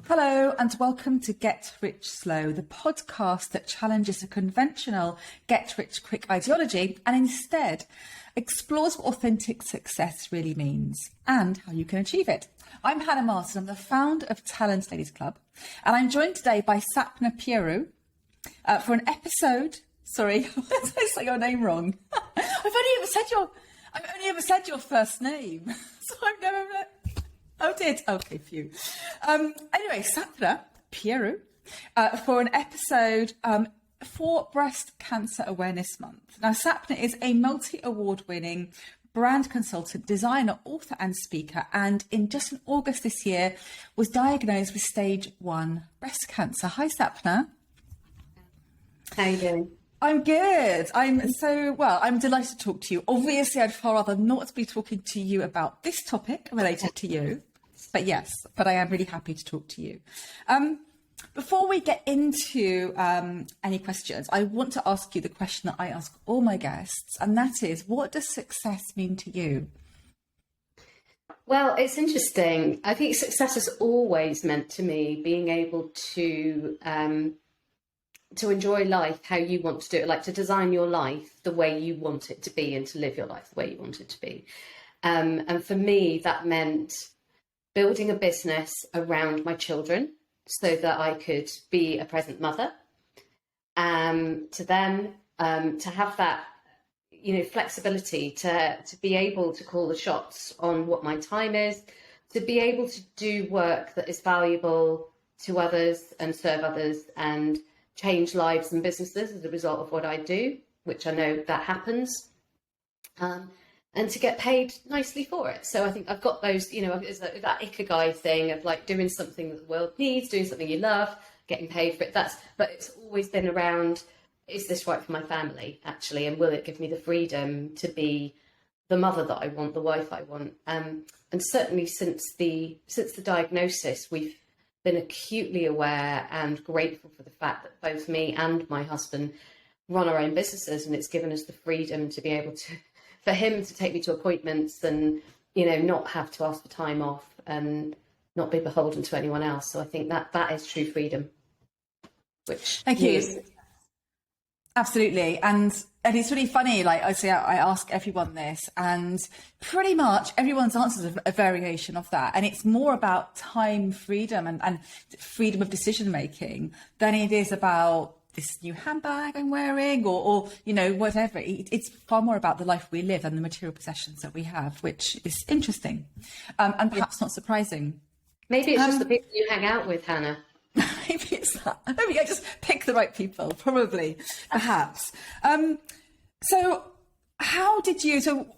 Hello and welcome to Get Rich Slow, the podcast that challenges a conventional get rich quick ideology and instead explores what authentic success really means and how you can achieve it. I'm Hannah Martin, I'm the founder of Talent Ladies Club, and I'm joined today by Sapna Pieroux for an episode. Sorry, did I say your name wrong? I've only ever said your first name, so I've never. Oh, did? Okay, phew. Anyway, Sapna Pieroux for an episode for Breast Cancer Awareness Month. Now, Sapna is a multi-award winning brand consultant, designer, author and speaker, and in August this year was diagnosed with stage 1 breast cancer. Hi, Sapna. How are you doing? I'm good. I'm delighted to talk to you. Obviously, I'd far rather not be talking to you about this topic related to you. But I am really happy to talk to you. Before we get into any questions, I want to ask you the question that I ask all my guests, and that is, what does success mean to you? Well, it's interesting. I think success has always meant to me being able to enjoy life how you want to do it, like to design your life the way you want it to be and to live your life the way you want it to be. And for me, that meant building a business around my children so that I could be a present mother to them, to have that, flexibility to be able to call the shots on what my time is, to be able to do work that is valuable to others and serve others and change lives and businesses as a result of what I do, which I know that happens. And to get paid nicely for it. So I think I've got those, it's that ikigai thing of like doing something that the world needs, doing something you love, getting paid for it. But it's always been around, is this right for my family, actually? And will it give me the freedom to be the mother that I want, the wife I want? And certainly since the diagnosis, we've been acutely aware and grateful for the fact that both me and my husband run our own businesses, and it's given us the freedom to be able to, for him to take me to appointments and, not have to ask for time off and not be beholden to anyone else. So I think that is true freedom. Which Thank you. Absolutely. And it's really funny, like I say, I ask everyone this, and pretty much everyone's answer is a variation of that. And it's more about time freedom and freedom of decision making than it is about this new handbag I'm wearing or whatever. It's far more about the life we live and the material possessions that we have, which is interesting and perhaps not surprising. Maybe it's just the people you hang out with, Hannah. Maybe it's that. Maybe I just pick the right people, probably, perhaps. So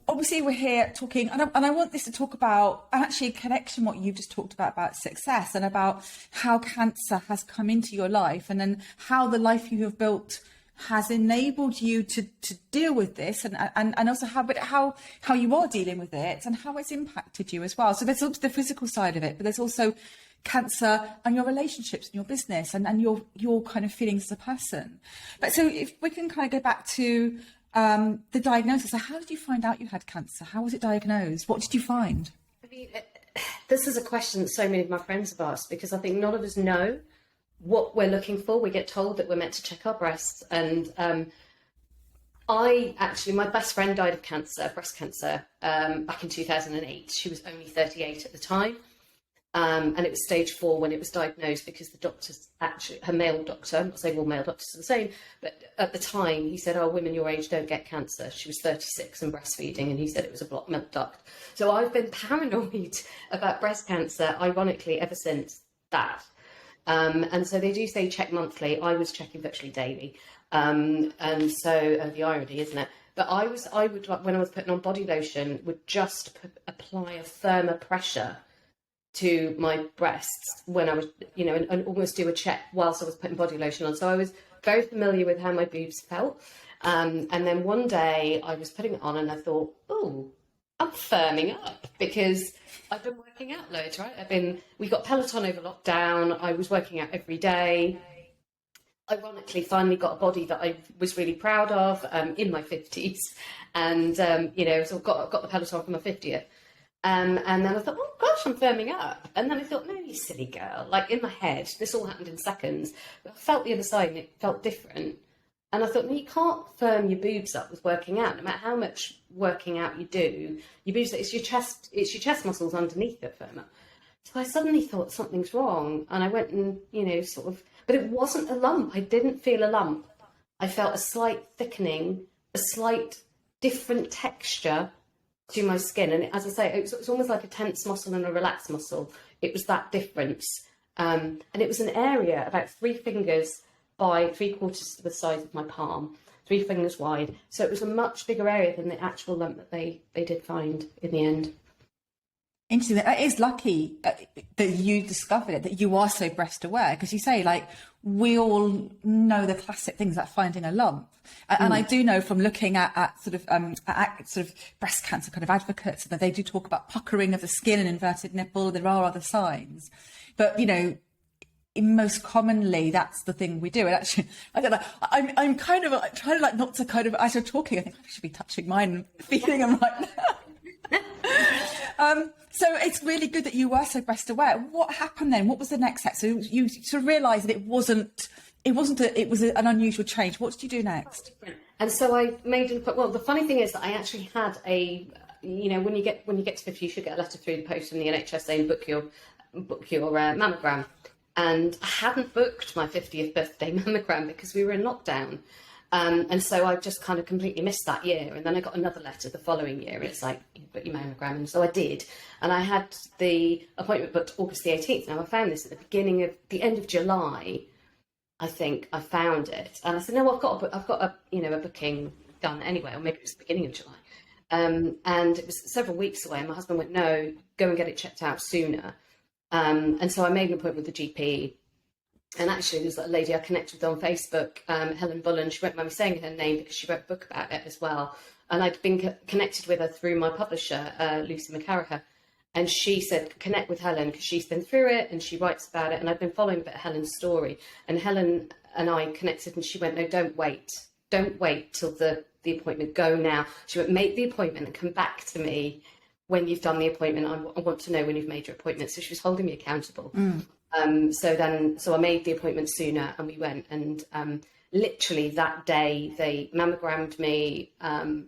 obviously we're here talking, and I want this to talk about, actually a connection what you've just talked about success and about how cancer has come into your life, and then how the life you have built has enabled you to deal with this, and also how you are dealing with it and how it's impacted you as well. So there's also the physical side of it, but there's also cancer and your relationships and your business and your kind of feelings as a person. But so if we can kind of go back to the diagnosis. So how did you find out you had cancer? How was it diagnosed? What did you find? I mean, this is a question that so many of my friends have asked, because I think none of us know what we're looking for. We get told that we're meant to check our breasts. And my best friend died of cancer, breast cancer, back in 2008. She was only 38 at the time. And it was stage 4 when it was diagnosed, because the doctors, actually, her male doctor, I'm not saying all male doctors are the same, but at the time he said, women your age don't get cancer. She was 36 and breastfeeding, and he said it was a blocked milk duct. So I've been paranoid about breast cancer, ironically, ever since that. And so they do say check monthly. I was checking virtually daily. And so the irony, isn't it? But I would, when I was putting on body lotion, would just apply a firmer pressure to my breasts when I was, and almost do a check whilst I was putting body lotion on. So I was very familiar with how my boobs felt. And then one day I was putting it on and I thought, I'm firming up, because I've been working out loads, right? We got Peloton over lockdown. I was working out every day. Ironically, finally got a body that I was really proud of in my 50s. And, so got the Peloton for my 50th. And then I thought, oh gosh, I'm firming up. And then I thought, no, you silly girl. Like in my head, this all happened in seconds. But I felt the other side and it felt different. And I thought, no, you can't firm your boobs up with working out. No matter how much working out you do, your boobs, it's your chest muscles underneath that firm up. So I suddenly thought something's wrong. And I went and, sort of, but it wasn't a lump. I didn't feel a lump. I felt a slight thickening, a slight different texture to my skin. And as I say, it's almost like a tense muscle and a relaxed muscle. It was that difference. And it was an area about 3 fingers by 3/4 of the size of my palm, 3 fingers wide. So it was a much bigger area than the actual lump that they did find in the end. Interesting. It is lucky that you discovered it, that you are so breast aware, because you say, like, we all know the classic things like finding a lump. And I do know from looking at sort of breast cancer kind of advocates that they do talk about puckering of the skin and inverted nipple. There are other signs, but most commonly that's the thing we do. And actually, I don't know, I'm kind of trying to, like, not to kind of, as you're talking, I think I should be touching mine and feeling them right now. So it's really good that you were so breast aware. What happened then? What was the next step? So you sort of realised that it was an unusual change. What did you do next? And so I made an, well, the funny thing is that I actually had when you get to 50, you should get a letter through the post from the NHS saying book your mammogram. And I hadn't booked my 50th birthday mammogram because we were in lockdown. And so I just kind of completely missed that year. And then I got another letter the following year. And it's like, you book your mammogram. And so I did. And I had the appointment booked August the 18th. Now I found this at the end of July, I think I found it. And I said, no, I've got a booking done anyway, or maybe it was the beginning of July. And it was several weeks away. And my husband went, no, go and get it checked out sooner. And so I made an appointment with the GP. And actually, there's a lady I connected with on Facebook, Helen Bullen. She won't mind me saying her name because she wrote a book about it as well. And I'd been connected with her through my publisher, Lucy McCarraher. And she said, connect with Helen because she's been through it and she writes about it. And I've been following a bit of Helen's story. And Helen and I connected and she went, no, don't wait. Don't wait till the appointment. Go now. She went, make the appointment and come back to me when you've done the appointment. I want to know when you've made your appointment. So she was holding me accountable. So I made the appointment sooner and we went, and literally that day they mammogrammed me,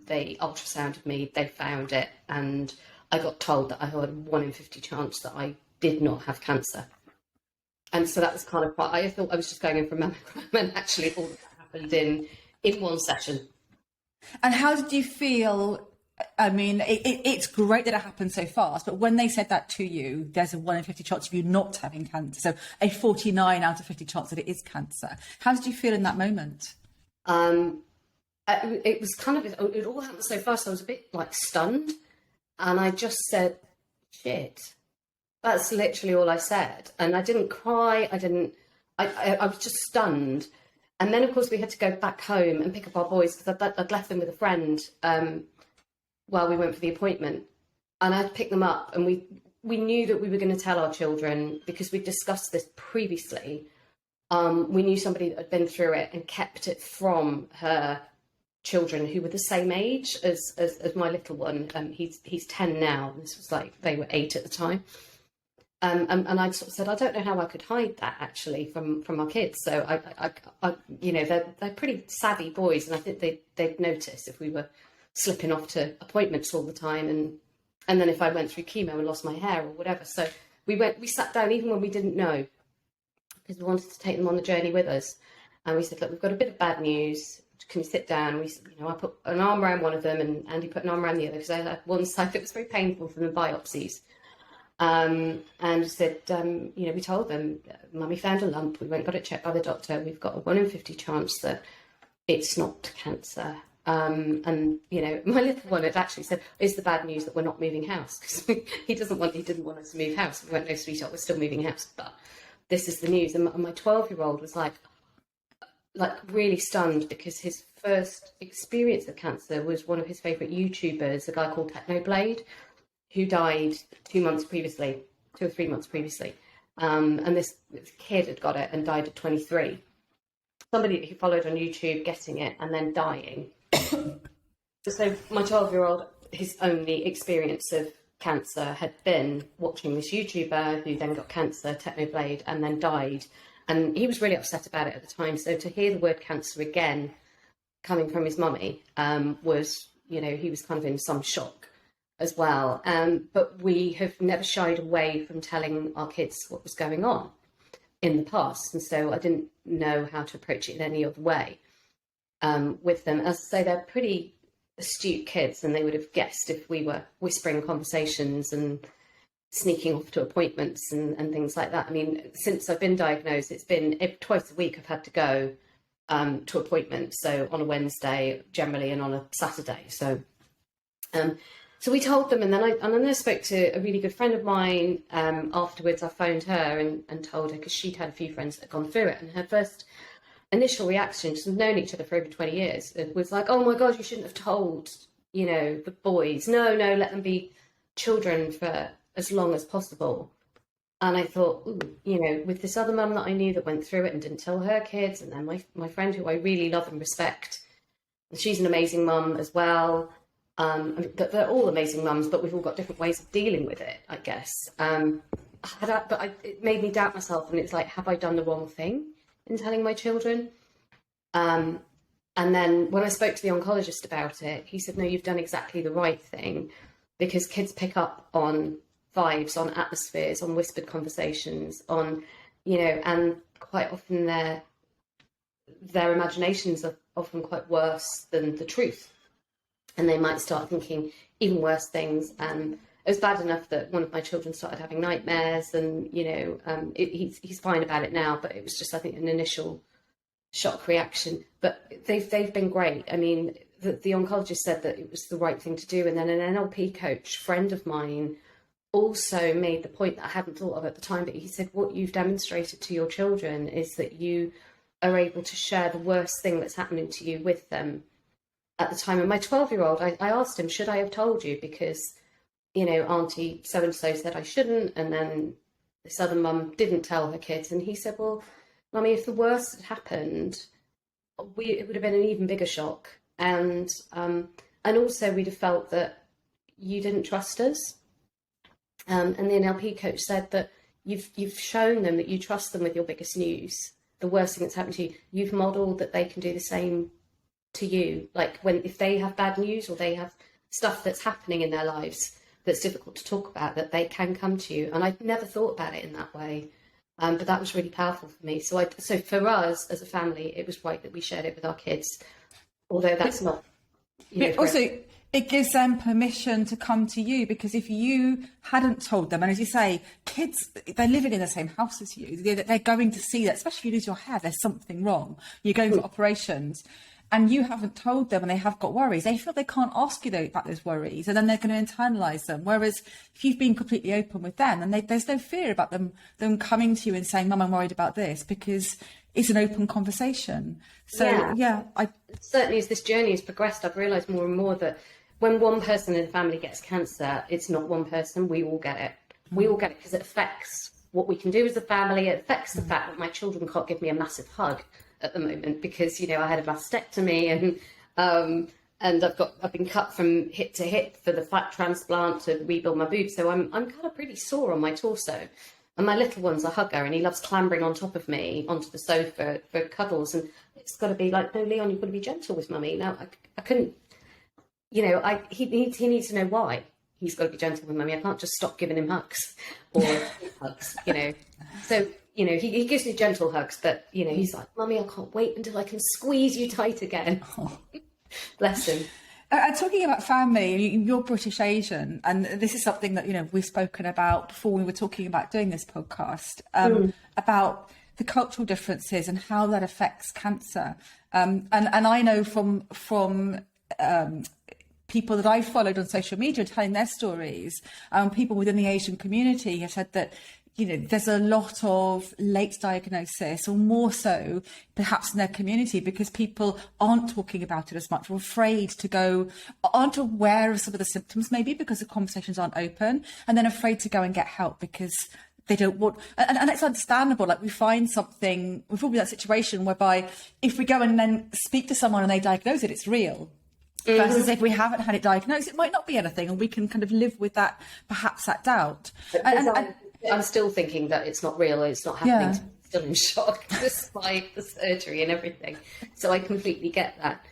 they ultrasounded me, they found it, and I got told that I had a 1 in 50 chance that I did not have cancer. And so that was kind of I thought I was just going in for a mammogram, and actually all of that happened in one session. And how did you feel? I mean, it's great that it happened so fast, but when they said that to you, there's a 1 in 50 chance of you not having cancer, so a 49 out of 50 chance that it is cancer. How did you feel in that moment? It was kind of, it all happened so fast, I was a bit like stunned, and I just said, shit. That's literally all I said. And I didn't cry, I was just stunned. And then, of course, we had to go back home and pick up our boys because I'd left them with a friend while we went for the appointment, and I'd pick them up, and we knew that we were going to tell our children because we discussed this previously. We knew somebody that had been through it and kept it from her children who were the same age as my little one. He's 10 now. This was like they were 8 at the time. And I sort of said, I don't know how I could hide that actually from our kids. So I they're pretty savvy boys, and I think they'd notice if we were slipping off to appointments all the time, and then if I went through chemo and lost my hair or whatever. So we sat down even when we didn't know, because we wanted to take them on the journey with us. And we said, look, we've got a bit of bad news. Can we sit down? I put an arm around one of them, and Andy put an arm around the other, because I had one side that was very painful from the biopsies. And said, we told them, Mummy found a lump. We went and got it checked by the doctor. We've got a 1 in 50 chance that it's not cancer. And my little one had actually said, is the bad news that we're not moving house? Because he didn't want us to move house. We went, no, sweetheart, we're still moving house, but this is the news. And my 12-year-old was like really stunned, because his first experience of cancer was one of his favourite YouTubers, a guy called Technoblade, who died 2 or 3 months previously. And this kid had got it and died at 23. Somebody that he followed on YouTube getting it and then dying. So my 12-year-old, his only experience of cancer had been watching this YouTuber who then got cancer, Technoblade, and then died. And he was really upset about it at the time. So to hear the word cancer again coming from his mummy was, he was kind of in some shock as well. But we have never shied away from telling our kids what was going on in the past. And so I didn't know how to approach it in any other way with them. As I say, they're pretty astute kids, and they would have guessed if we were whispering conversations and sneaking off to appointments and things like that. I mean, since I've been diagnosed, it's been twice a week I've had to go to appointments. So on a Wednesday generally, and on a Saturday. So we told them, and then I spoke to a really good friend of mine afterwards. I phoned her and told her, because she'd had a few friends that had gone through it, and her first initial reaction, she's known each other for over 20 years, it was like, oh my God, you shouldn't have told, the boys. No, let them be children for as long as possible. And I thought, with this other mum that I knew that went through it and didn't tell her kids, and then my friend who I really love and respect, and she's an amazing mum as well. But they're all amazing mums, but we've all got different ways of dealing with it, I guess. It made me doubt myself, and it's like, have I done the wrong thing in telling my children? And then when I spoke to the oncologist about it, he said, no, you've done exactly the right thing, because kids pick up on vibes, on atmospheres, on whispered conversations, on, and quite often their imaginations are often quite worse than the truth. And they might start thinking even worse things. It was bad enough that one of my children started having nightmares, and he's fine about it now. But it was just, I think, an initial shock reaction. But they've been great. I mean, the oncologist said that it was the right thing to do, and then an NLP coach friend of mine also made the point that I hadn't thought of at the time. But he said, what you've demonstrated to your children is that you are able to share the worst thing that's happening to you with them at the time. And my 12-year-old, I asked him, should I have told you? Because, Auntie so-and-so said I shouldn't. And then this other mum didn't tell her kids. And he said, well, Mummy, if the worst had happened, it would have been an even bigger shock. And also we'd have felt that you didn't trust us. And the NLP coach said that you've shown them that you trust them with your biggest news, the worst thing that's happened to you. You've modelled that they can do the same to you. Like if they have bad news, or they have stuff that's happening in their lives that's difficult to talk about, that they can come to you. And I'd never thought about it in that way. But that was really powerful for me. So for us as a family, it was right that we shared it with our kids, although that's not. Also, it gives them permission to come to you, because if you hadn't told them, and as you say, kids, they're living in the same house as you, they're going to see that, especially if you lose your hair, there's something wrong. You're going for operations, and you haven't told them, and they have got worries. They feel they can't ask you about those worries, and then they're going to internalise them. Whereas if you've been completely open with them, and there's no fear about them coming to you and saying, Mum, I'm worried about this, because it's an open conversation. So, certainly as this journey has progressed, I've realised more and more that when one person in the family gets cancer, it's not one person, we all get it. We all get it because it affects what we can do as a family. It affects the fact that my children can't give me a massive hug at the moment because, I had a mastectomy and I've been cut from hip to hip for the fat transplant to rebuild my boobs. So I'm kind of pretty sore on my torso. And my little one's a hugger, and he loves clambering on top of me onto the sofa for cuddles. And it's got to be like, no, Leon, you've got to be gentle with Mummy. Now, I couldn't, he needs to know why he's got to be gentle with Mummy. I can't just stop giving him hugs or hugs, So, he gives me gentle hugs, but, he's like, Mummy, I can't wait until I can squeeze you tight again. Oh. Bless him. Talking about family, you're British Asian, and this is something that, we've spoken about before we were talking about doing this podcast, about the cultural differences and how that affects cancer. And I know from people that I've followed on social media telling their stories, people within the Asian community have said that, there's a lot of late diagnosis, or more so perhaps in their community, because people aren't talking about it as much, or afraid to go, aren't aware of some of the symptoms, maybe because the conversations aren't open, and then afraid to go and get help because they don't want, and it's understandable. Like, we find something, we've all been in that situation whereby if we go and then speak to someone and they diagnose it, it's real. Versus if we haven't had it diagnosed, it might not be anything, and we can kind of live with that, perhaps that doubt. I'm still thinking that it's not real, it's not happening, to me. I'm still in shock despite the surgery and everything. So I completely get that.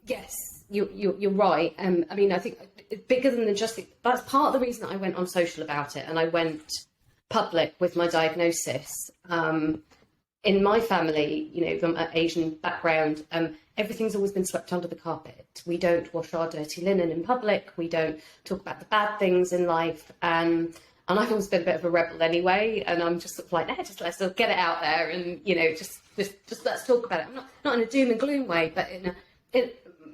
Yes, you're right. I mean, I think it's bigger than just that's part of the reason that I went on social about it, and I went public with my diagnosis. In my family, you know, from an Asian background, everything's always been swept under the carpet. We don't wash our dirty linen in public. We don't talk about the bad things in life. And I've always been a bit of a rebel anyway. And I'm just sort of like, just let's get it out there, and you know, just let's talk about it. I'm not in a doom and gloom way, but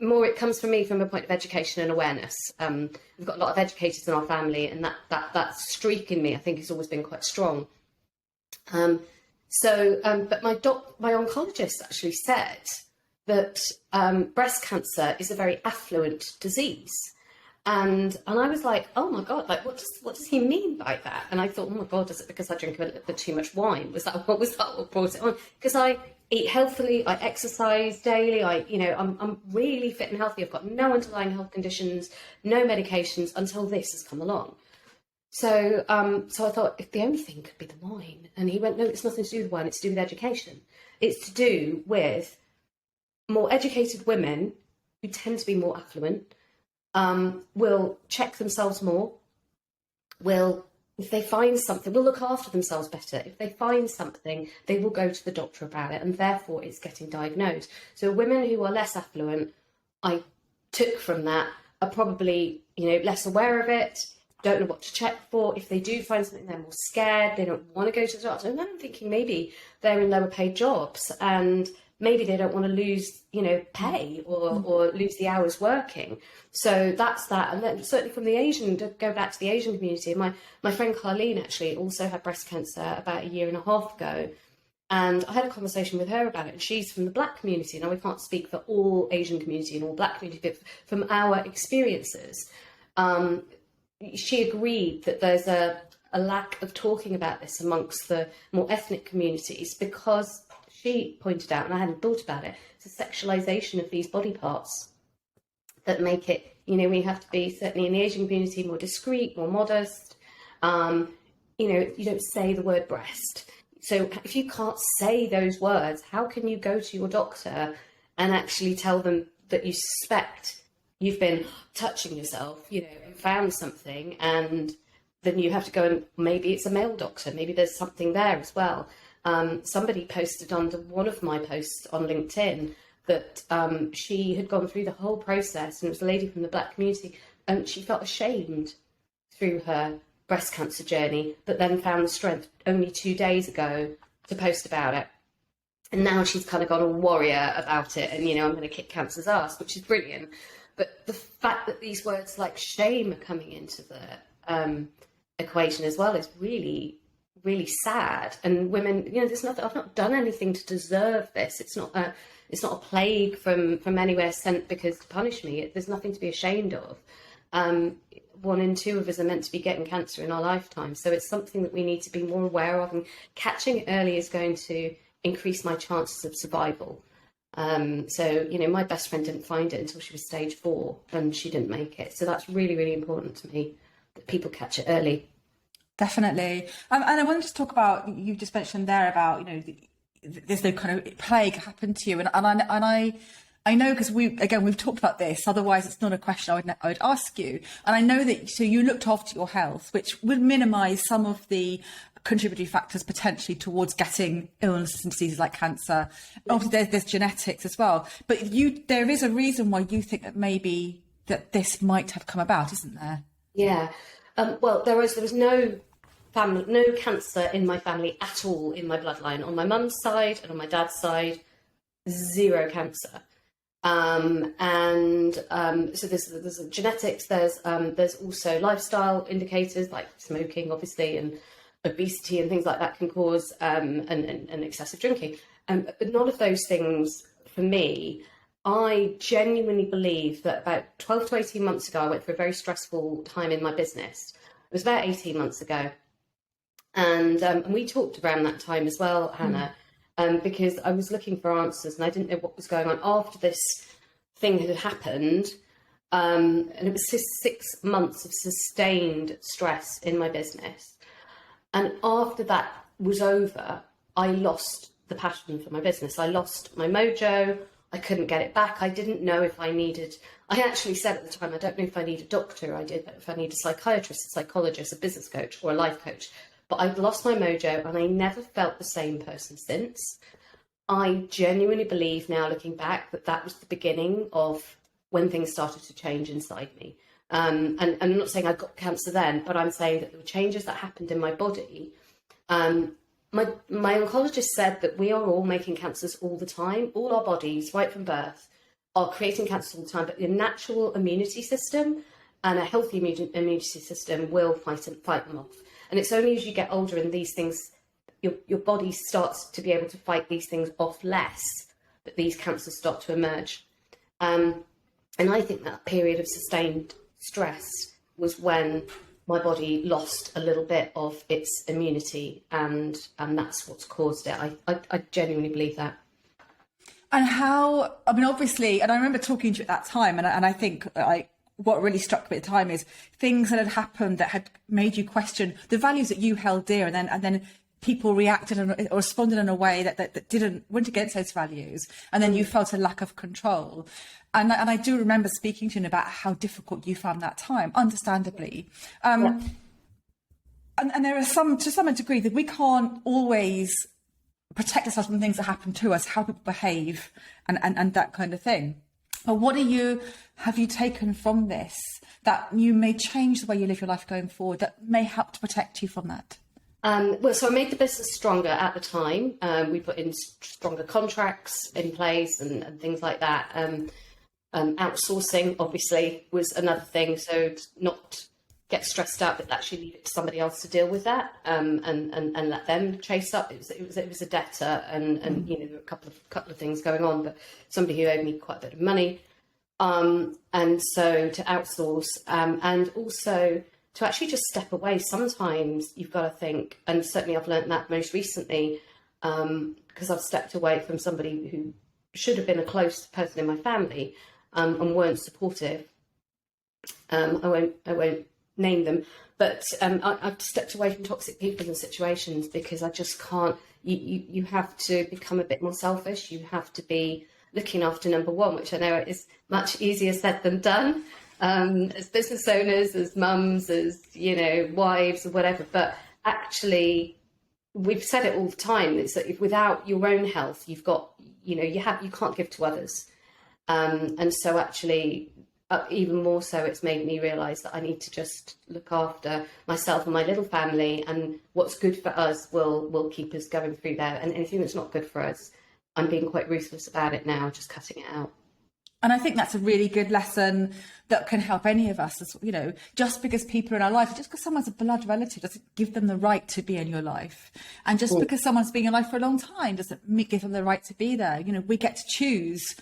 more it comes from me from a point of education and awareness. We've got a lot of educators in our family, and that streak in me, I think, has always been quite strong. But my oncologist actually said that breast cancer is a very affluent disease, and I was like, oh my god, like what does he mean by that? And I thought, oh my god, is it because I drink a little bit too much wine? Was that what brought it on? Because I eat healthily, I exercise daily, I'm really fit and healthy. I've got no underlying health conditions, no medications until this has come along. So I thought, if the only thing could be the wine. And he went, no, it's nothing to do with wine, it's to do with education. It's to do with more educated women who tend to be more affluent, will check themselves more, if they find something, will look after themselves better. If they find something, they will go to the doctor about it, and therefore it's getting diagnosed. So women who are less affluent, I took from that, are probably, less aware of it, don't know what to check for. If they do find something, they're more scared, they don't want to go to the doctor. And then I'm thinking maybe they're in lower paid jobs, and maybe they don't want to lose, pay or lose the hours working. So that's that. And then certainly from to go back to the Asian community, my friend Carlene actually also had breast cancer about 1.5 years ago. And I had a conversation with her about it, and she's from the Black community. Now, we can't speak for all Asian community and all Black community, but from our experiences, she agreed that there's a lack of talking about this amongst the more ethnic communities, because she pointed out, and I hadn't thought about it, it's a sexualization of these body parts that make it, we have to be, certainly in the Asian community, more discreet, more modest. You don't say the word breast. So if you can't say those words, how can you go to your doctor and actually tell them that you suspect you've been touching yourself, and found something, and then you have to go and maybe it's a male doctor, maybe there's something there as well. Somebody posted under one of my posts on LinkedIn that she had gone through the whole process, and it was a lady from the Black community, and she felt ashamed through her breast cancer journey, but then found the strength only 2 days ago to post about it. And now she's kind of gone a warrior about it, and, I'm going to kick cancer's ass, which is brilliant. But the fact that these words like shame are coming into the equation as well is really, really sad. And women, there's nothing. I've not done anything to deserve this. It's not a plague from anywhere sent because to punish me. There's nothing to be ashamed of. 1 in 2 of us are meant to be getting cancer in our lifetime, so it's something that we need to be more aware of. And catching it early is going to increase my chances of survival. My best friend didn't find it until she was stage 4, and she didn't make it. So that's really, really important to me that people catch it early. Definitely. And I wanted to talk about, you just mentioned there about, there's no kind of plague happened to you. And I know, because we've talked about this, otherwise it's not a question I would ask you. And I know that, so you looked after your health, which would minimise some of the contributory factors potentially towards getting illnesses and diseases like cancer. Obviously there's genetics as well, but there is a reason why you think that maybe that this might have come about, isn't there? Yeah. Well, there was no cancer in my family at all in my bloodline. On my mum's side and on my dad's side, 0 cancer. So there's genetics, there's also lifestyle indicators like smoking, obviously, and obesity and things like that can cause and excessive drinking. But none of those things for me. I genuinely believe that about 12 to 18 months ago, I went through a very stressful time in my business. It was about 18 months ago. And we talked around that time as well, Hannah, because I was looking for answers and I didn't know what was going on after this thing had happened. And it was just 6 months of sustained stress in my business. And after that was over, I lost the passion for my business. I lost my mojo. I couldn't get it back. I didn't know if I needed, I actually said at the time, I don't know if I need a doctor. I did, if I need a psychiatrist, a psychologist, a business coach, or a life coach. But I'd lost my mojo and I never felt the same person since. I genuinely believe now, looking back, that that was the beginning of when things started to change inside me. And I'm not saying I got cancer then, but I'm saying that there were changes that happened in my body. My oncologist said that we are all making cancers all the time. All our bodies, right from birth, are creating cancers all the time. But your natural immunity system and a healthy immunity system will fight them off. And it's only as you get older and these things, your body starts to be able to fight these things off less, that these cancers start to emerge. And I think that period of sustained stress was when my body lost a little bit of its immunity, and that's what's caused it. I genuinely believe that. And how, I mean, obviously, and I remember talking to you at that time, and I think what really struck me at the time is things that had happened that had made you question the values that you held dear, and then people reacted or responded in a way that went against those values, and then you felt a lack of control. And I do remember speaking to you about how difficult you found that time, understandably. Yeah. And there are to some degree, that we can't always protect ourselves from things that happen to us, how people behave, and that kind of thing. But what have you taken from this that you may change the way you live your life going forward that may help to protect you from that? Well, so I made the business stronger at the time. We put in stronger contracts in place and things like that. Outsourcing, obviously, was another thing. So not get stressed out, but actually leave it to somebody else to deal with that, and let them chase up. It was a debtor, and you know, there were a couple of things going on, but somebody who owed me quite a bit of money, and so to outsource, and also to actually just step away. Sometimes you've got to think, and certainly I've learned that most recently, because I've stepped away from somebody who should have been a close person in my family, and weren't supportive. I won't name them, but I've stepped away from toxic people and situations because I just can't. You have to become a bit more selfish. You have to be looking after number one, which I know is much easier said than done. As business owners, as mums, as, you know, wives or whatever, but actually we've said it all the time, is that if without your own health, you've got, you know, you can't give to others. And so actually, even more so, it's made me realise that I need to just look after myself and my little family, and what's good for us will keep us going through there. And anything that's not good for us, I'm being quite ruthless about it now, just cutting it out. And I think that's a really good lesson that can help any of us. As, you know, just because people are in our life, just because someone's a blood relative doesn't give them the right to be in your life. And just because someone's been in your life for a long time doesn't give them the right to be there. You know, we get to choose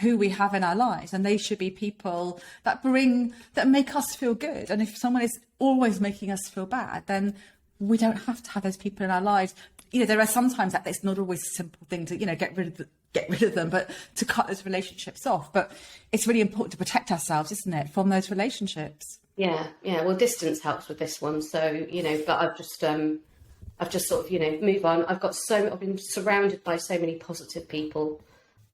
who we have in our lives, and they should be people that make us feel good. And if someone is always making us feel bad, then we don't have to have those people in our lives. You know, there are sometimes that it's not always a simple thing to, you know, get rid of them, but to cut those relationships off. But it's really important to protect ourselves, isn't it, from those relationships? Yeah. Well, distance helps with this one. So, you know, but I've just sort of, you know, move on. I've been surrounded by so many positive people,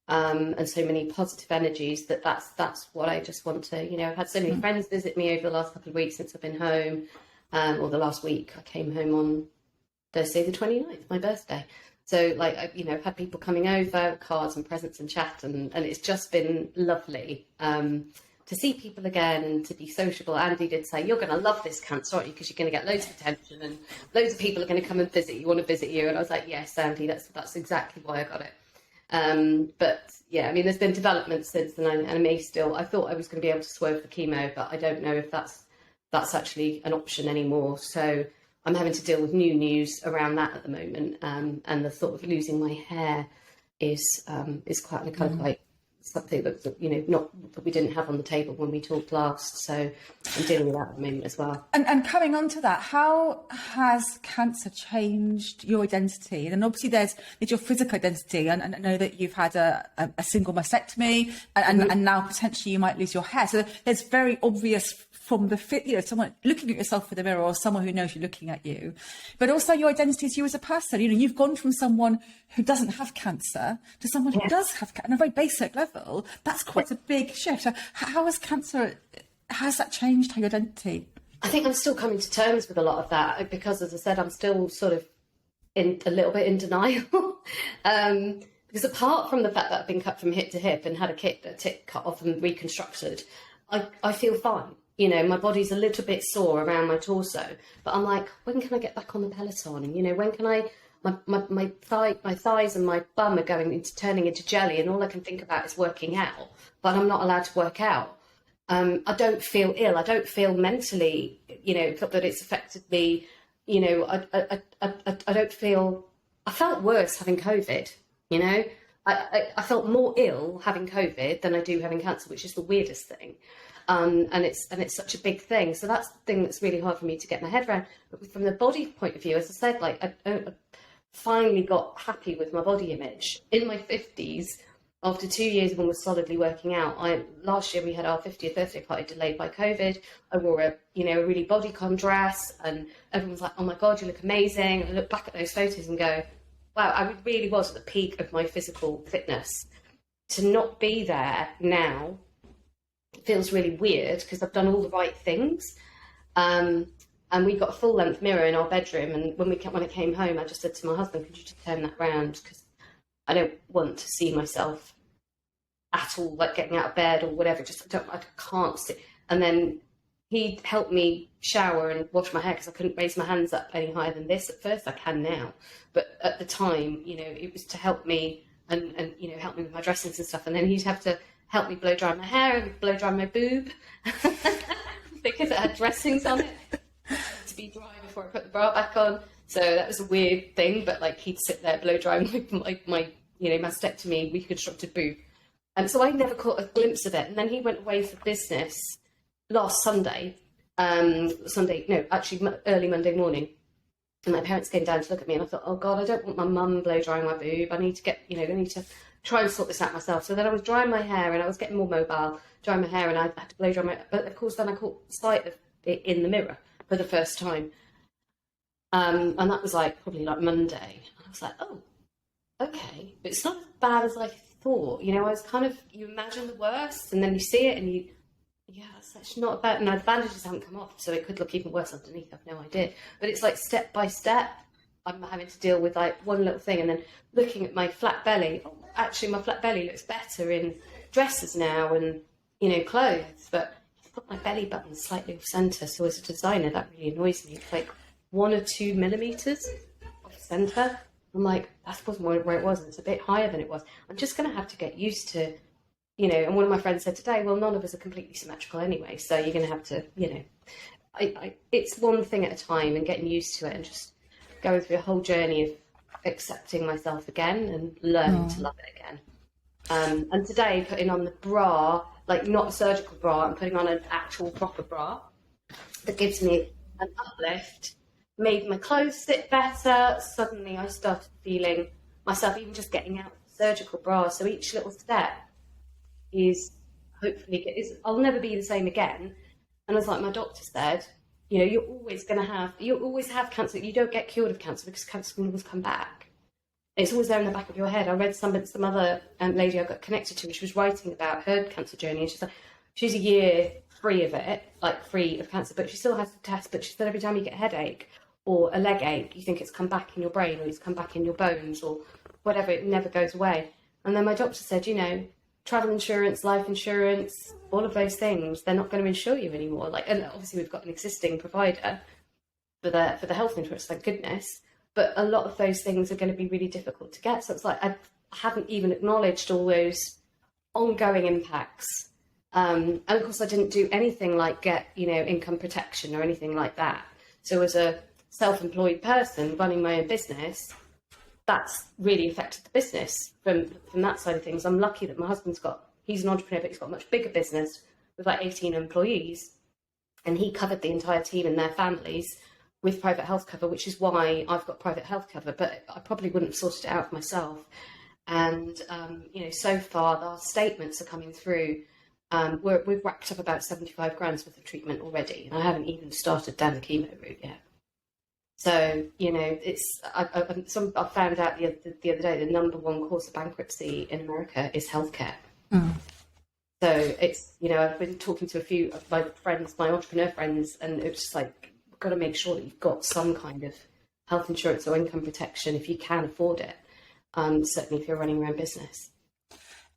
and so many positive energies that's what I just want to, you know, I've had so many friends visit me over the last couple of weeks since I've been home, or the last week. I came home on Thursday the 29th, my birthday. So, like, you know, I've had people coming over, cards and presents and chat, and it's just been lovely to see people again and to be sociable. Andy did say, you're going to love this cancer, aren't you? Because you're going to get loads of attention and loads of people are going to come and want to visit you. And I was like, yes, Andy, that's exactly why I got it. But yeah, I mean, there's been developments since then, and I may still. I thought I was going to be able to swerve for chemo, but I don't know if that's actually an option anymore. So I'm having to deal with new news around that at the moment, and the thought of losing my hair is quite something that, you know, not that we didn't have on the table when we talked last. So I'm dealing with that at the moment as well. And coming on to that, how has cancer changed your identity? And obviously there's your physical identity, and I know that you've had a single mastectomy, and now potentially you might lose your hair. So there's very obvious from the fit, you know, someone looking at yourself in the mirror, or someone who knows you're looking at you, but also your identity as you as a person. You know, you've gone from someone who doesn't have cancer to someone who does have cancer on a very basic level. That's quite a big shift. So how has that changed your identity? I think I'm still coming to terms with a lot of that, because, as I said, I'm still sort of a little bit in denial. Because apart from the fact that I've been cut from hip to hip and had a tip cut off and reconstructed, I feel fine. You know, my body's a little bit sore around my torso, but I'm like, when can I get back on the Peloton? And, you know, when can my thighs and my bum are turning into jelly, and all I can think about is working out, but I'm not allowed to work out. I don't feel ill. I don't feel mentally, you know, that it's affected me. You know, I don't feel. I felt worse having COVID. You know, I felt more ill having COVID than I do having cancer, which is the weirdest thing. And it's such a big thing. So that's the thing that's really hard for me to get my head around. But from the body point of view, as I said, like I finally got happy with my body image in my 50s. After 2 years of almost solidly working out, last year we had our 50th birthday party delayed by COVID. I wore a really bodycon dress, and everyone was like, "Oh my God, you look amazing." And I look back at those photos and go, "Wow, I really was at the peak of my physical fitness." To not be there now feels really weird, because I've done all the right things. And we got a full length mirror in our bedroom. And when I came home, I just said to my husband, "Could you just turn that round? Because I don't want to see myself at all, like getting out of bed or whatever. I can't sit." And then he helped me shower and wash my hair, because I couldn't raise my hands up any higher than this at first. I can now, but at the time, you know, it was to help me and you know, help me with my dressings and stuff. And then he'd have to help me blow dry my hair and blow dry my boob because it had dressings on it to be dry before I put the bra back on. So that was a weird thing, but like he'd sit there, blow dry my you know, mastectomy, reconstructed boob. And so I never caught a glimpse of it. And then he went away for business last Sunday, early Monday morning. And my parents came down to look at me, and I thought, oh God, I don't want my mum blow drying my boob. I need to try and sort this out myself. So then I was drying my hair, and I was getting more mobile, drying my hair, and I had to blow dry my, but of course then I caught sight of it in the mirror for the first time. And that was like probably like Monday. And I was like, oh, okay. But it's not as bad as I thought. You know, I was kind of, you imagine the worst, and then you see it, and it's actually not bad. Now the bandages haven't come off, so it could look even worse underneath. I've no idea. But it's like step by step, I'm having to deal with like one little thing, and then looking at my flat belly. Oh, actually, my flat belly looks better in dresses now and, you know, clothes. But I've got my belly button slightly off centre, so as a designer, that really annoys me. It's like 1 or 2 millimeters off centre. I'm like, that wasn't where it was. It's a bit higher than it was. I'm just going to have to get used to, you know. And one of my friends said today, well, none of us are completely symmetrical anyway, so you're going to have to, you know, it's one thing at a time, and getting used to it, and just going through a whole journey of accepting myself again and learning to love it again. And today, putting on the bra, like not a surgical bra, I'm putting on an actual proper bra that gives me an uplift, made my clothes fit better. Suddenly I started feeling myself, even just getting out of the surgical bra. So each little step is I'll never be the same again. And as like my doctor said, you know, you always have cancer. You don't get cured of cancer, because cancer will always come back. It's always there in the back of your head. I read some other lady I got connected to, she was writing about her cancer journey, and she's like, she's a year free of it, like free of cancer, but she still has to test. But she said every time you get a headache or a leg ache, you think it's come back in your brain, or it's come back in your bones, or whatever. It never goes away. And then my doctor said, you know, travel insurance, life insurance, all of those things, they're not going to insure you anymore. Like, and obviously we've got an existing provider for the health insurance, thank goodness. But a lot of those things are going to be really difficult to get. So it's like I hadn't even acknowledged all those ongoing impacts. And of course, I didn't do anything like get, you know, income protection or anything like that. So as a self-employed person running my own business, that's really affected the business from that side of things. I'm lucky that my husband's got he's an entrepreneur, but he's got a much bigger business with like 18 employees. And he covered the entire team and their families with private health cover, which is why I've got private health cover, but I probably wouldn't have sorted it out myself. And, so far our statements are coming through. We've wrapped up about 75 grand worth of treatment already, and I haven't even started down the chemo route yet. So, I found out the other day the number one cause of bankruptcy in America is healthcare. Mm. So it's, I've been talking to a few of my friends, my entrepreneur friends, and it's just like, we've got to make sure that you've got some kind of health insurance or income protection if you can afford it. Certainly if you're running your own business.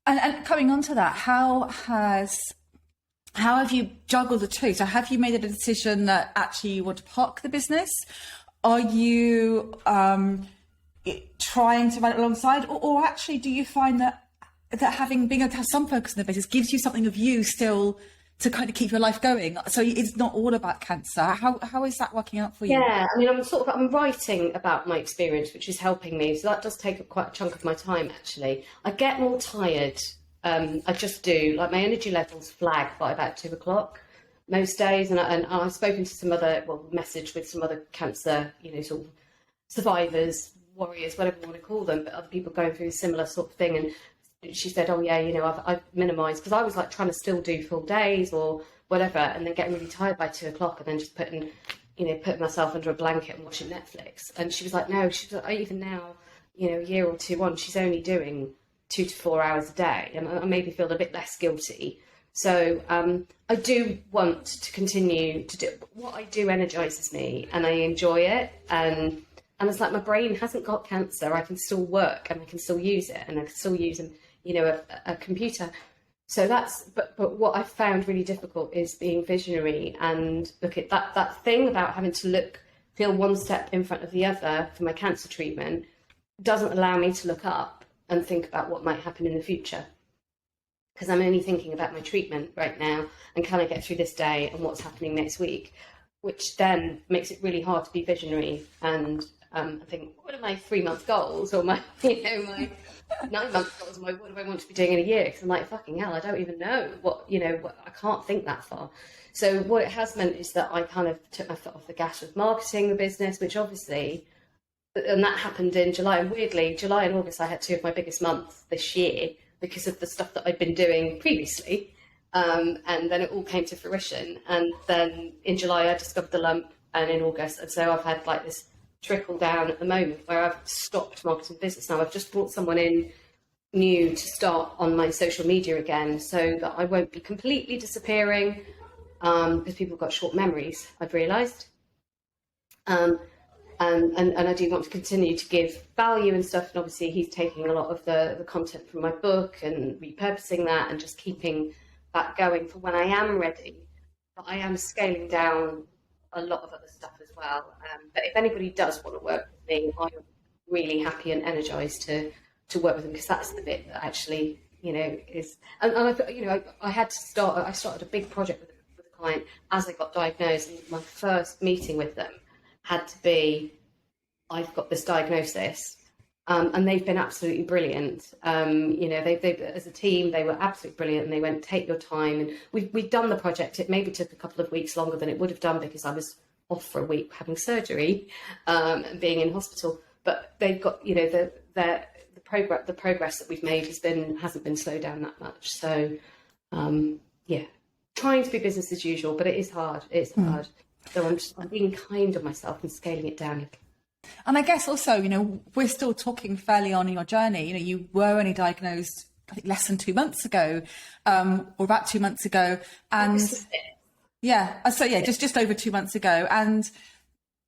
And coming on to that, how have you juggled the two? So have you made a decision that actually you want to park the business? Are you trying to run it alongside, or actually do you find that being able to have some focus in the business gives you something of you still to kind of keep your life going? So it's not all about cancer. How is that working out for you? Yeah, I mean, I'm writing about my experience, which is helping me. So that does take up quite a chunk of my time, actually. I get more tired. I just do. Like, my energy levels flag by about 2:00 most days. And I've spoken to messaged with some other cancer, sort of survivors, warriors, whatever you want to call them, but other people going through a similar sort of thing. And she said, oh yeah, I've minimised, because I was like trying to still do full days or whatever, and then getting really tired by 2:00 and then just putting myself under a blanket and watching Netflix. And she was like, no, she's like, even now, a year or two on, she's only doing 2 to 4 hours a day, and I maybe feel a bit less guilty. So I do want to continue to do what I do. Energises me and I enjoy it, and it's like my brain hasn't got cancer. I can still work and I can still use it, and I can still use a computer. So but what I found really difficult is being visionary and look at that thing about having to feel one step in front of the other for my cancer treatment doesn't allow me to look up and think about what might happen in the future, because I'm only thinking about my treatment right now and can I get through this day and what's happening next week, which then makes it really hard to be visionary. And I think, what are my 3-month goals, or my my 9-month goals, what do I want to be doing in a year? Because I'm like, fucking hell, I don't even know what I can't think that far. So what it has meant is that I kind of took my foot off the gas with marketing the business, which obviously, and that happened in July. And weirdly, July and August, I had 2 of my biggest months this year because of the stuff that I'd been doing previously. And then it all came to fruition. And then in July, I discovered the lump, and in August. And so I've had like this trickle down at the moment where I've stopped marketing business now. I've just brought someone in new to start on my social media again, so that I won't be completely disappearing, because people have got short memories, I've realised. And I do want to continue to give value and stuff, and obviously he's taking a lot of the content from my book and repurposing that and just keeping that going for when I am ready. But I am scaling down a lot of other stuff as well. But if anybody does want to work with me, I'm really happy and energised to work with them, because that's the bit that actually, is. And I started a big project with a client as I got diagnosed, and my first meeting with them had to be, I've got this diagnosis. And they've been absolutely brilliant. They as a team, they were absolutely brilliant, and they went, take your time. And we've done the project. It maybe took a couple of weeks longer than it would have done because I was off for a week having surgery, and being in hospital. But they've got, the progress that we've made hasn't been slowed down that much. So, trying to be business as usual, but it is hard. It's hard. So I'm being kind on myself and scaling it down a little. And I guess also, we're still talking fairly on in your journey. You were only diagnosed, I think, less than 2 months ago, or about 2 months ago. And just over 2 months ago. And,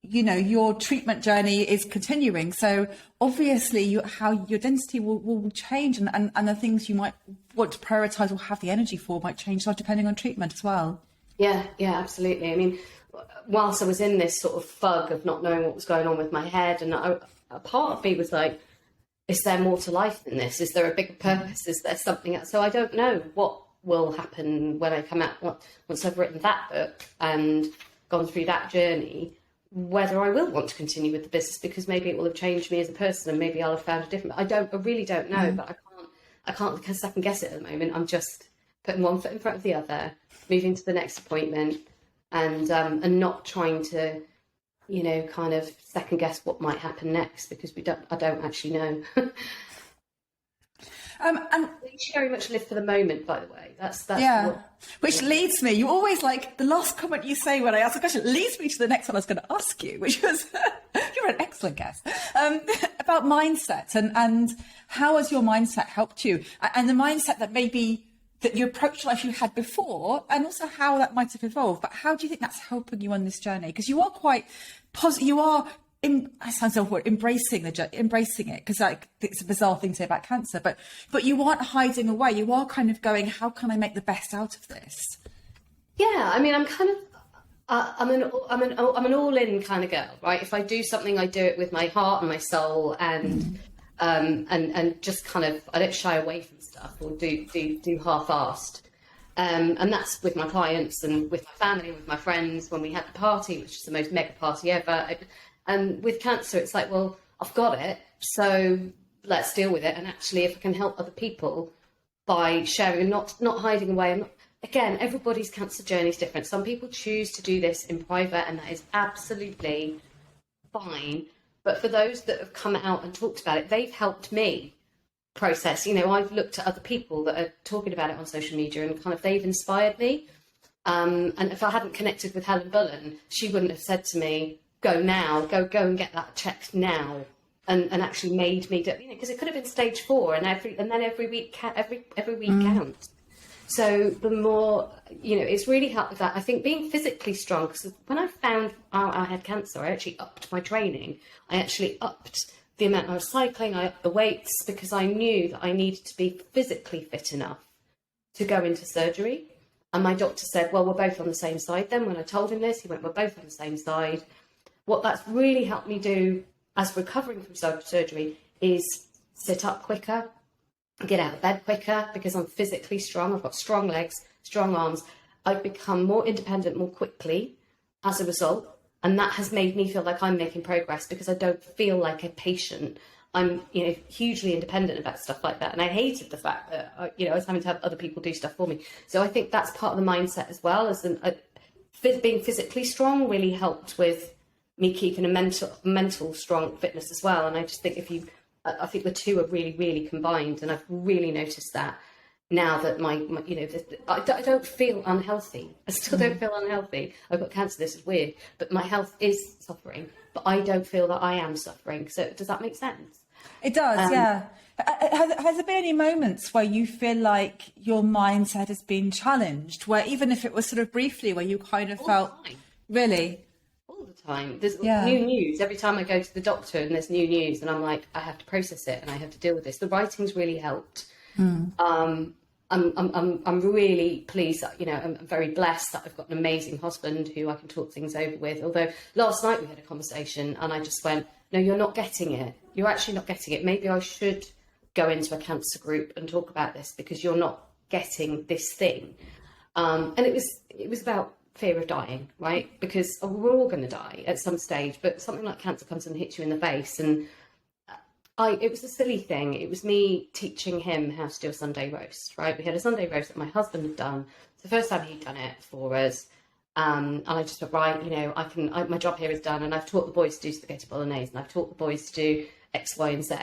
your treatment journey is continuing. So obviously how your density will change, and the things you might want to prioritise or have the energy for might change depending on treatment as well. Yeah, absolutely. I mean, whilst I was in this sort of fug of not knowing what was going on with my head, and a part of me was like, is there more to life than this? Is there a bigger purpose? Is there something else? So I don't know what will happen when I come out, once I've written that book and gone through that journey, whether I will want to continue with the business, because maybe it will have changed me as a person, and maybe I'll have found a different, I really don't know, but I can't second guess it at the moment. I'm just putting one foot in front of the other, moving to the next appointment, and not trying to, you know, kind of second guess what might happen next, because I don't actually know. And We very much live for the moment, by the way. That's yeah, which leads me, you always like, the last comment you say when I ask a question leads me to the next one I was going to ask you, which was, you're an excellent guest, about mindset and how has your mindset helped you? And the mindset that maybe that you approached life you had before, and also how that might have evolved. But how do you think that's helping you on this journey? Because you are quite positive, you are, I sound so weird, embracing it, because like it's a bizarre thing to say about cancer, but you aren't hiding away. You are kind of going, how can I make the best out of this? Yeah, I mean, I'm kind of, I'm an all-in kind of girl, right? If I do something, I do it with my heart and my soul, and just kind of, I don't shy away from stuff or do half-assed. And that's with my clients and with my family and with my friends when we had the party, which is the most mega party ever. And with cancer, it's like, well, I've got it, so let's deal with it. And actually, if I can help other people by sharing and not hiding away, again, everybody's cancer journey is different. Some people choose to do this in private, and that is absolutely fine. But for those that have come out and talked about it, they've helped me process. You know, I've looked at other people that are talking about it on social media, and kind of they've inspired me. And if I hadn't connected with Helen Bullen, she wouldn't have said to me, go now, go and get that checked now, and actually made me do, you know, because it could have been stage 4, and then every week counts. So the more, you know, it's really helped with that. I think being physically strong, because when I found out I had cancer, I actually upped my training. I actually upped the amount I was cycling, I upped the weights, because I knew that I needed to be physically fit enough to go into surgery. And my doctor said, well, we're both on the same side then. When I told him this, he went, we're both on the same side. What that's really helped me do as recovering from surgery is sit up quicker, get out of bed quicker, because I'm physically strong. I've got strong legs, strong arms. I've become more independent more quickly as a result. And that has made me feel like I'm making progress, because I don't feel like a patient. I'm, you know, hugely independent about stuff like that. And I hated the fact that, you know, I was having to have other people do stuff for me. So I think that's part of the mindset as well, as being physically strong really helped with me keeping a mental strong fitness as well. And I just think I think the two are really, really combined. And I've really noticed that now that my you know, I don't feel unhealthy. I still don't feel unhealthy. I've got cancer, this is weird, but my health is suffering, but I don't feel that I am suffering. So does that make sense? It does, yeah. Has there been any moments where you feel like your mindset has been challenged, where even if it was sort of briefly, where you kind of felt, really? All the time. There's new news. Every time I go to the doctor and there's new news, and I'm like, I have to process it and I have to deal with this. The writing's really helped. I'm really pleased that, you know, I'm very blessed that I've got an amazing husband who I can talk things over with. Although last night we had a conversation and I just went, no, you're not getting it. You're actually not getting it. Maybe I should go into a cancer group and talk about this, because you're not getting this thing. And it was about fear of dying, right? Because we're all going to die at some stage, but something like cancer comes and hits you in the face. And it was a silly thing. It was me teaching him how to do a Sunday roast, right? We had a Sunday roast that my husband had done. It's the first time he'd done it for us. And I just went, right, you know, my job here is done. And I've taught the boys to do spaghetti bolognese, and I've taught the boys to do X, Y, and Z.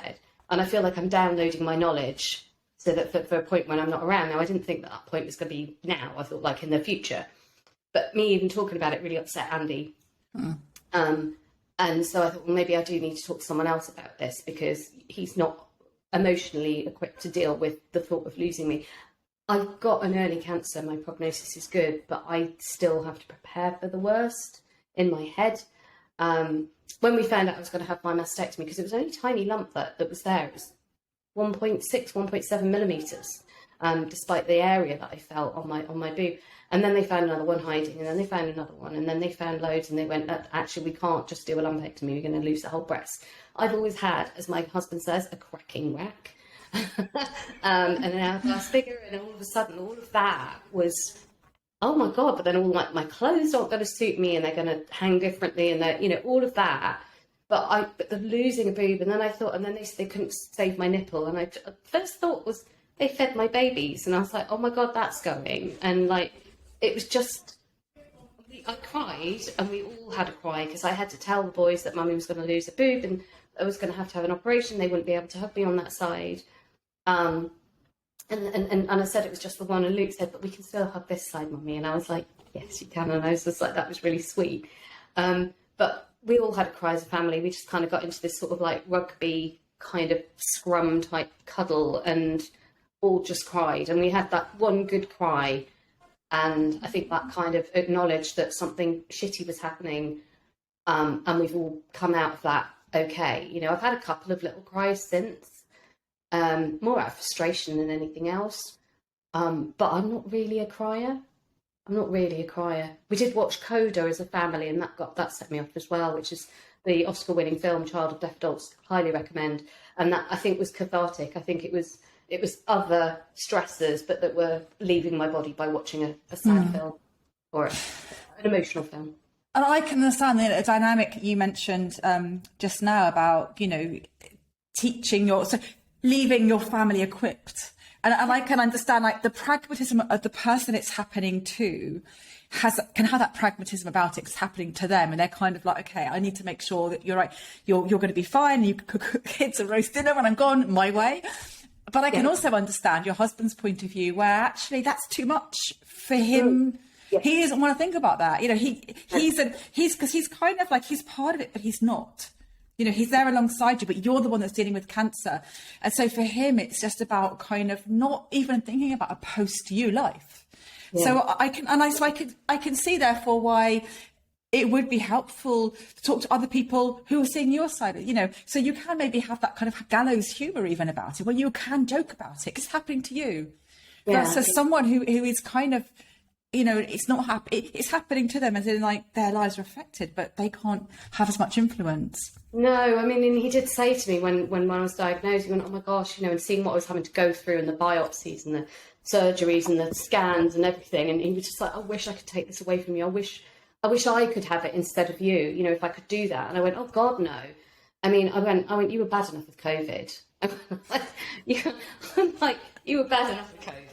And I feel like I'm downloading my knowledge so that for a point when I'm not around. Now, I didn't think that point was going to be now. I thought like in the future. But me even talking about it really upset Andy. And so I thought, well, maybe I do need to talk to someone else about this, because he's not emotionally equipped to deal with the thought of losing me. I've got an early cancer. My prognosis is good, but I still have to prepare for the worst in my head. When we found out I was going to have my mastectomy, because it was only a tiny lump that was there. It was 1.6, 1.7 millimetres, despite the area that I felt on my boob. And then they found another one hiding, and then they found another one, and then they found loads, and they went, actually, we can't just do a lumpectomy, we're going to lose the whole breast. I've always had, as my husband says, a cracking rack, and an hourglass figure, and all of a sudden, all of that was, oh my God, but then all my clothes aren't going to suit me, and they're going to hang differently, and you know, all of that. But the losing a boob, and then I thought, and then they couldn't save my nipple, and first thought was, they fed my babies. And I was like, oh my God, that's going. And like, it was just, I cried, and we all had a cry, because I had to tell the boys that mummy was going to lose a boob and I was going to have an operation. They wouldn't be able to hug me on that side. And I said it was just the one, and Luke said, but we can still hug this side, mummy. And I was like, yes, you can. And I was just like, that was really sweet. But we all had a cry as a family. We just kind of got into this sort of like rugby kind of scrum type cuddle, and all just cried. And we had that one good cry. And I think that kind of acknowledged that something shitty was happening. And we've all come out of that okay. You know, I've had a couple of little cries since. More out of frustration than anything else. But I'm not really a crier. We did watch Coda as a family, and that set me off as well, which is the Oscar-winning film Child of Deaf Adults. Highly recommend. And that, I think, was cathartic. I think it was other stressors, but that were leaving my body by watching a sad film or an emotional film. And I can understand the dynamic you mentioned just now about, you know, leaving your family equipped. And I can understand, like, the pragmatism of the person it's happening to can have that pragmatism about it. It's happening to them, and they're kind of like, okay, I need to make sure that you're right. You're going to be fine. You can cook kids a roast dinner when I'm gone my way. But I can also understand your husband's point of view, where actually that's too much for him. Yeah. He doesn't want to think about that. You know, he's kind of like, he's part of it, but he's not. You know, he's there alongside you, but you're the one that's dealing with cancer. And so for him, it's just about kind of not even thinking about a post-you life. Yeah. So I can see therefore why it would be helpful to talk to other people who are seeing your side, you know, so you can maybe have that kind of gallows humour even about it, where you can joke about it because it's happening to you. Yeah. Versus someone who is kind of, you know, it's not it's happening to them, as in like their lives are affected, but they can't have as much influence. No, I mean, and he did say to me when I was diagnosed, he went, oh my gosh, you know, and seeing what I was having to go through, and the biopsies and the surgeries and the scans and everything, and he was just like, I wish I could take this away from you. I wish I could have it instead of you, you know, if I could do that. And I went, oh God, no. I mean, I went, you were bad enough with COVID. I'm like, you were bad enough with COVID.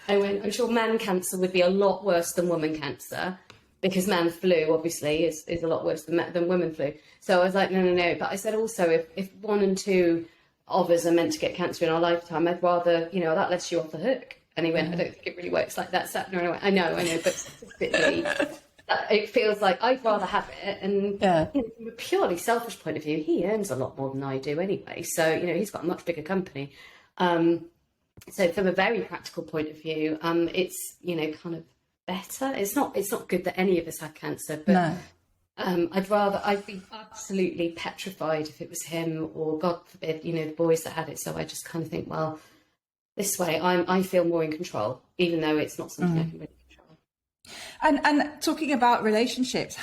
I went, I'm sure man cancer would be a lot worse than woman cancer, because man flu obviously is a lot worse than women flu. So I was like, no. But I said also, if 1 and 2 of us are meant to get cancer in our lifetime, I'd rather, you know, that lets you off the hook. And he went, I don't think it really works like that, Sapna. And I went, I know, but statistically, it feels like I'd rather have it. And you know, from a purely selfish point of view, he earns a lot more than I do anyway. So, you know, he's got a much bigger company. So from a very practical point of view, it's, you know, kind of better. It's not good that any of us had cancer, but no. I'd be absolutely petrified if it was him, or God forbid, you know, the boys that had it. So I just kind of think, well, this way I feel more in control, even though it's not something I can really control. And talking about relationships,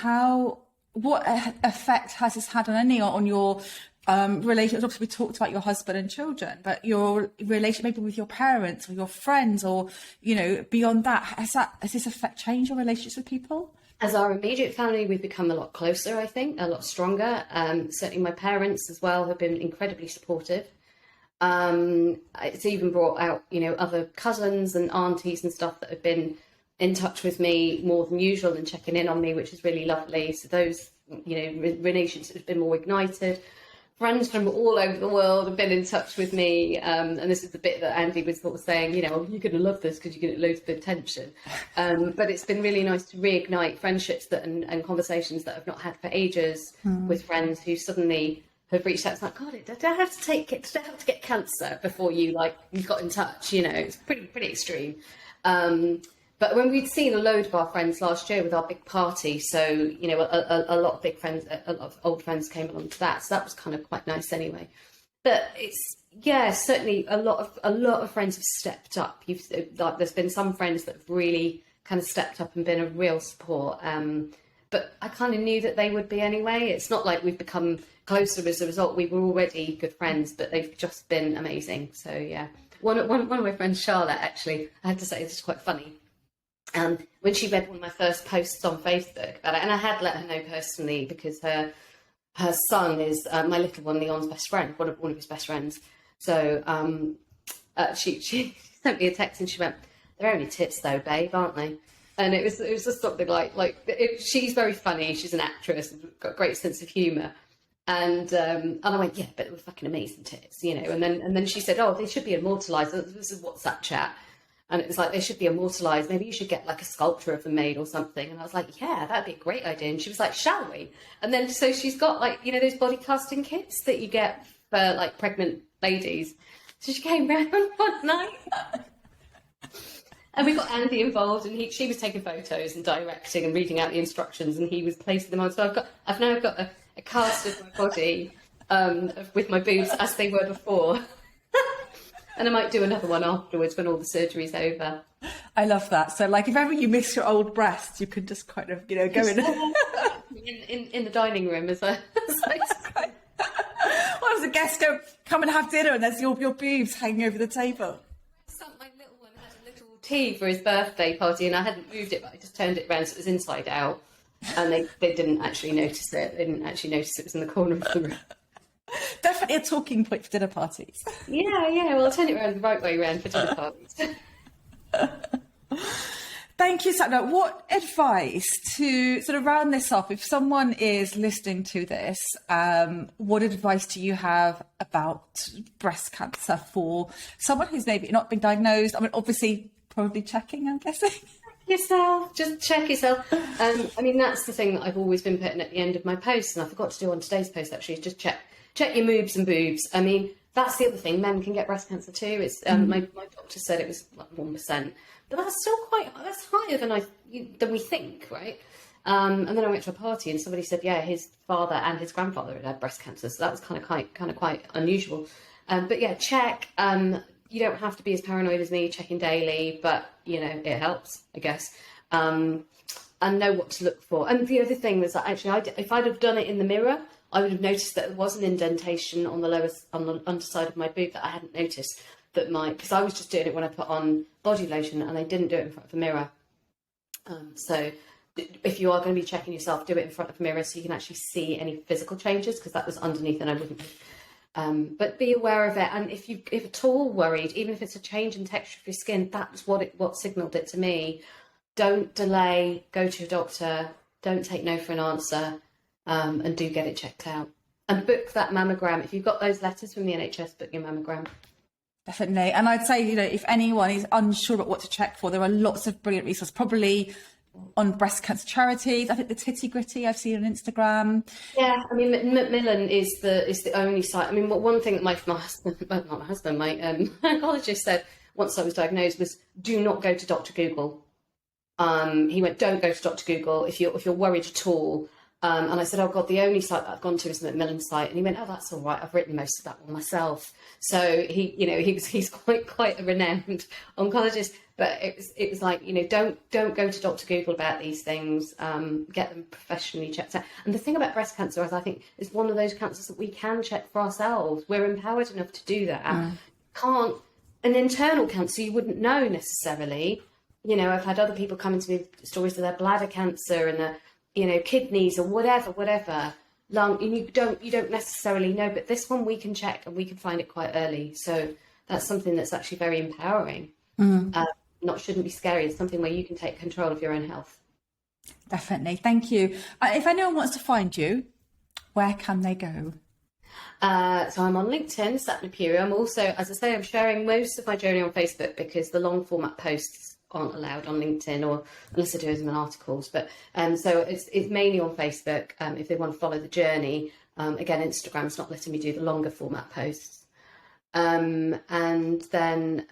what effect has this had on your relationships? Obviously, we talked about your husband and children, but your relation maybe with your parents or your friends, or, you know, beyond that, has this effect changed your relationships with people? As our immediate family, we've become a lot closer, I think, a lot stronger. Certainly my parents as well have been incredibly supportive. It's even brought out, you know, other cousins and aunties and stuff that have been in touch with me more than usual and checking in on me, which is really lovely. So those, you know, relationships have been more ignited. Friends from all over the world have been in touch with me, and this is the bit that Andy was sort of saying, you know, you're going to love this because you get loads of attention. But it's been really nice to reignite friendships and conversations that I've not had for ages with friends who suddenly have reached out. It's like, God, did I have to get cancer before you got in touch? You know, it's pretty extreme. But when we'd seen a load of our friends last year with our big party, so, you know, a lot of big friends, a lot of old friends came along to that. So that was kind of quite nice anyway. But it's, yeah, certainly a lot of friends have stepped up. There's been some friends that have really kind of stepped up and been a real support. But I kind of knew that they would be anyway. It's not like we've become closer as a result. We were already good friends, but they've just been amazing. So yeah, one of my friends, Charlotte, actually, I have to say, this is quite funny. When she read one of my first posts on Facebook about it, and I had let her know personally because her son is my little one, Leon's best friend, one of his best friends. So she sent me a text and she went, "They're only tits though, babe, aren't they?" And it was just something she's very funny. She's an actress, got a great sense of humour. And I went, yeah, but they were fucking amazing tits, you know. And then she said, oh, they should be immortalised. This is WhatsApp chat. And it was like, they should be immortalised. Maybe you should get like a sculpture of them made or something. And I was like, yeah, that'd be a great idea. And she was like, shall we? And then so she's got like, you know, those body casting kits that you get for like pregnant ladies. So she came round one night. And we got Andy involved, and she was taking photos and directing and reading out the instructions, and he was placing them on. So I've now got a cast of my body with my boobs as they were before. And I might do another one afterwards when all the surgery's over. I love that. So, like, if ever you miss your old breasts, you can just kind of, you know, go in. in the dining room as a... Well, as a guest, go come and have dinner, and there's your boobs hanging over the table. My little one had a little tea for his birthday party, and I hadn't moved it, but I just turned it around so it was inside out. And they didn't actually notice it. They didn't actually notice it was in the corner of the room. Definitely a talking point for dinner parties. Yeah. Well, I'll turn it around the right way around for dinner parties. Thank you, Sapna. What advice to sort of round this off? If someone is listening to this, what advice do you have about breast cancer for someone who's maybe not been diagnosed? I mean, obviously, probably checking, I'm guessing. Just check yourself. I mean, that's the thing that I've always been putting at the end of my posts, and I forgot to do on today's post actually, is just check your moobs and boobs. I mean, that's the other thing, men can get breast cancer too. It's my doctor said it was like 1%, but that's still that's higher than we think, right? And then I went to a party and somebody said, yeah, his father and his grandfather had breast cancer, so that was kind of quite unusual. But yeah, check. You don't have to be as paranoid as me, checking daily, but, you know, it helps, I guess. And know what to look for. And the other thing was that actually, if I'd have done it in the mirror, I would have noticed that there was an indentation on the underside of my boob that I hadn't noticed. Because I was just doing it when I put on body lotion, and I didn't do it in front of a mirror. So if you are going to be checking yourself, do it in front of a mirror so you can actually see any physical changes, because that was underneath and I wouldn't. But be aware of it, and if at all worried, even if it's a change in texture of your skin, that's what signalled it to me. Don't delay, go to your doctor, don't take no for an answer, and do get it checked out. And book that mammogram. If you've got those letters from the NHS, book your mammogram. Definitely. And I'd say, you know, if anyone is unsure about what to check for, there are lots of brilliant resources, probably on breast cancer charities. I think the Titty Gritty I've seen on Instagram. Yeah, I mean, Macmillan is the only site. I mean, one thing that my husband, well, not my husband, my oncologist said once I was diagnosed was, do not go to Dr. Google. He went, don't go to Dr. Google if you're worried at all. And I said, oh God, the only site that I've gone to is the Macmillan site. And he went, oh, that's all right. I've written most of that one myself. So he's quite a renowned oncologist. But it was like, you know, don't go to Dr. Google about these things. Get them professionally checked out. And the thing about breast cancer is, I think, it's one of those cancers that we can check for ourselves. We're empowered enough to do that. An internal cancer you wouldn't know necessarily. You know, I've had other people come into me with stories of their bladder cancer and their, you know, kidneys or whatever, lung, and you don't necessarily know. But this one we can check and we can find it quite early. So that's something that's actually very empowering. Shouldn't be scary. It's something where you can take control of your own health. Definitely. Thank you. If anyone wants to find you, where can they go? So I'm on LinkedIn, Sapna Pieroux. I'm also, as I say, I'm sharing most of my journey on Facebook, because the long format posts aren't allowed on LinkedIn, or unless I do them in articles. But so it's mainly on Facebook. If they want to follow the journey, again, Instagram's not letting me do the longer format posts. And then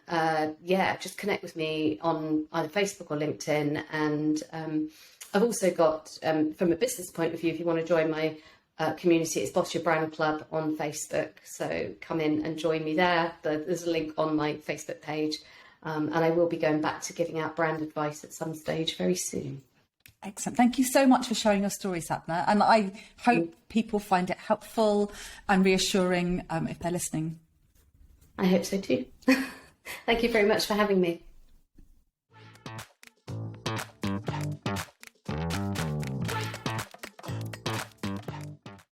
just connect with me on either Facebook or LinkedIn. And I've also got, from a business point of view, if you want to join my community, it's Boss Your Brand Club on Facebook. So come in and join me there. There's a link on my Facebook page. And I will be going back to giving out brand advice at some stage very soon. Excellent. Thank you so much for sharing your story, Sapna. And I hope people find it helpful and reassuring if they're listening. I hope so too. Thank you very much for having me.